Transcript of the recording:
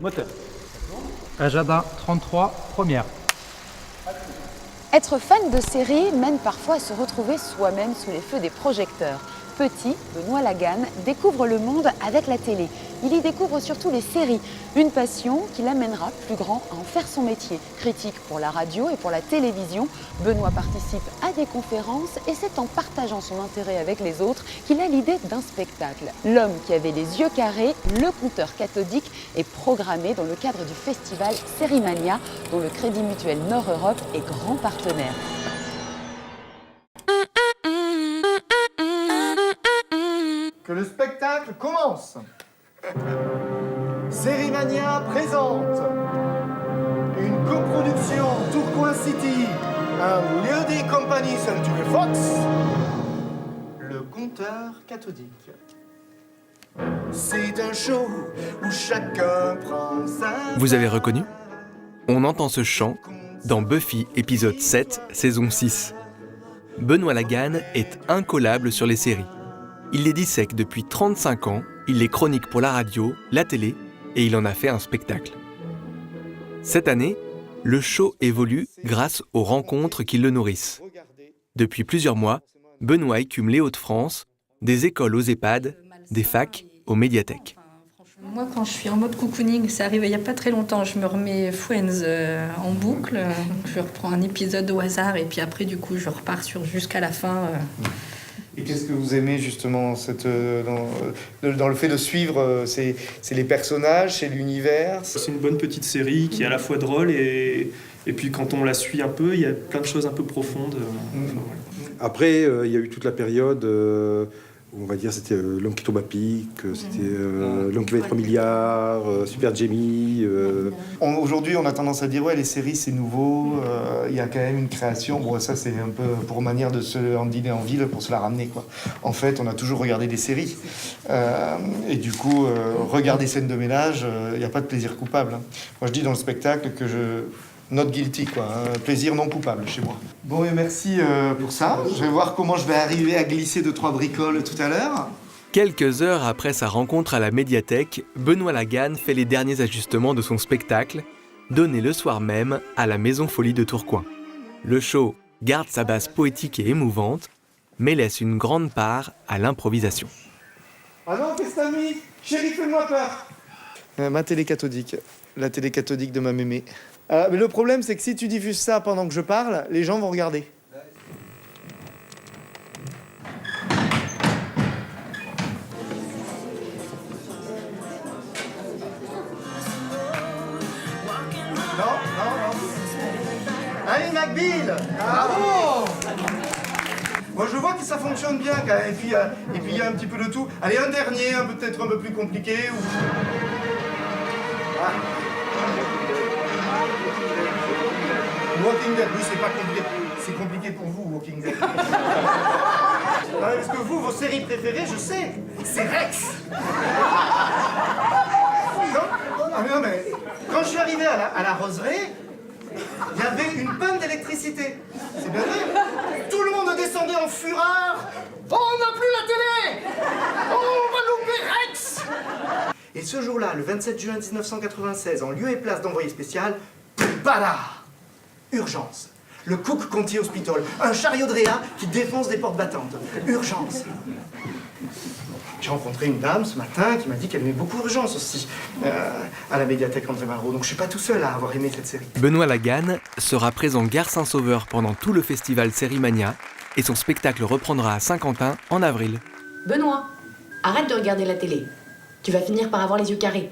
Moteur. Ajada 33, première. Être fan de séries mène parfois à se retrouver soi-même sous les feux des projecteurs. Petit, Benoît Laganne découvre le monde avec la télé. Il y découvre surtout les séries, une passion qui l'amènera plus grand à en faire son métier. Critique pour la radio et pour la télévision, Benoît participe à des conférences et c'est en partageant son intérêt avec les autres qu'il a l'idée d'un spectacle. L'homme qui avait les yeux carrés, le conteur cathodique, est programmé dans le cadre du festival Sérimania, dont le Crédit Mutuel Nord-Europe est grand partenaire. Que le spectacle commence. Sérimania présente une coproduction Tourcoing City, un Lady Company Century Fox, le conteur cathodique. C'est un show où chacun prend sa... Vous avez reconnu ? On entend ce chant dans Buffy épisode 7, saison 6. Benoît Laganne est incollable sur les séries. Il les dissèque depuis 35 ans, il les chronique pour la radio, la télé, et il en a fait un spectacle. Cette année, le show évolue grâce aux rencontres qui le nourrissent. Depuis plusieurs mois, Benoît écume les Hauts-de-France, des écoles aux EHPAD, des facs aux médiathèques. Moi, quand je suis en mode cocooning, c'est arrivé il n'y a pas très longtemps, je me remets Friends en boucle, je reprends un épisode au hasard et puis après, du coup, je repars jusqu'à la fin. Et qu'est-ce que vous aimez justement dans le fait de suivre c'est les personnages, c'est l'univers? C'est une bonne petite série qui est à la fois drôle et puis quand on la suit un peu, il y a plein de choses un peu profondes. Enfin, voilà. Après, il y a eu toute la période où on va dire c'était L'homme qui tombe à pic, c'était L'homme qui va être un milliard, Super Jamie. Aujourd'hui, on a tendance à dire ouais, les séries c'est nouveau, il y a quand même une création. Bon, ça c'est un peu pour manière de se en dîner en ville pour se la ramener quoi. En fait, on a toujours regardé des séries et du coup, regarder scène de ménage, il n'y a pas de plaisir coupable. Hein. Moi, je dis dans le spectacle que not guilty, quoi. Plaisir non coupable chez moi. Bon, et merci pour ça. Je vais voir comment je vais arriver à glisser 2-3 bricoles tout à l'heure. Quelques heures après sa rencontre à la médiathèque, Benoît Laganne fait les derniers ajustements de son spectacle, donné le soir même à la Maison Folie de Tourcoing. Le show garde sa base poétique et émouvante, mais laisse une grande part à l'improvisation. Ah non, qu'est-ce que t'as mis? Chérie, fais-moi peur. Ma télé cathodique. La télé cathodique de ma mémé. Mais le problème, c'est que si tu diffuses ça pendant que je parle, les gens vont regarder. Non. Allez, McBeal! Bravo! Bon, je vois que ça fonctionne bien, quand même. Et puis, il y a un petit peu de tout. Allez, un dernier, peut-être un peu plus compliqué. Ah. Walking Dead, oui, c'est pas compliqué. C'est compliqué pour vous, Walking Dead. Parce que vous, vos séries préférées, je sais, c'est Rex. Non, mais quand je suis arrivé à la roseraie, il y avait une panne d'électricité. C'est bien vrai. Tout le monde descendait en fureur. Oh, on n'a plus la télé. Oh, on va louper Rex. Et ce jour-là, le 27 juin 1996, en lieu et place d'envoyé spécial, bada! Urgence. Le Cook County Hospital. Un chariot de réa qui défonce des portes battantes. Urgence. J'ai rencontré une dame ce matin qui m'a dit qu'elle aimait beaucoup Urgence aussi, à la médiathèque André Malraux. Donc je suis pas tout seul à avoir aimé cette série. Benoît Laganne sera présent gare Saint-Sauveur pendant tout le festival Sérimania et son spectacle reprendra à Saint-Quentin en avril. Benoît, arrête de regarder la télé. Tu vas finir par avoir les yeux carrés.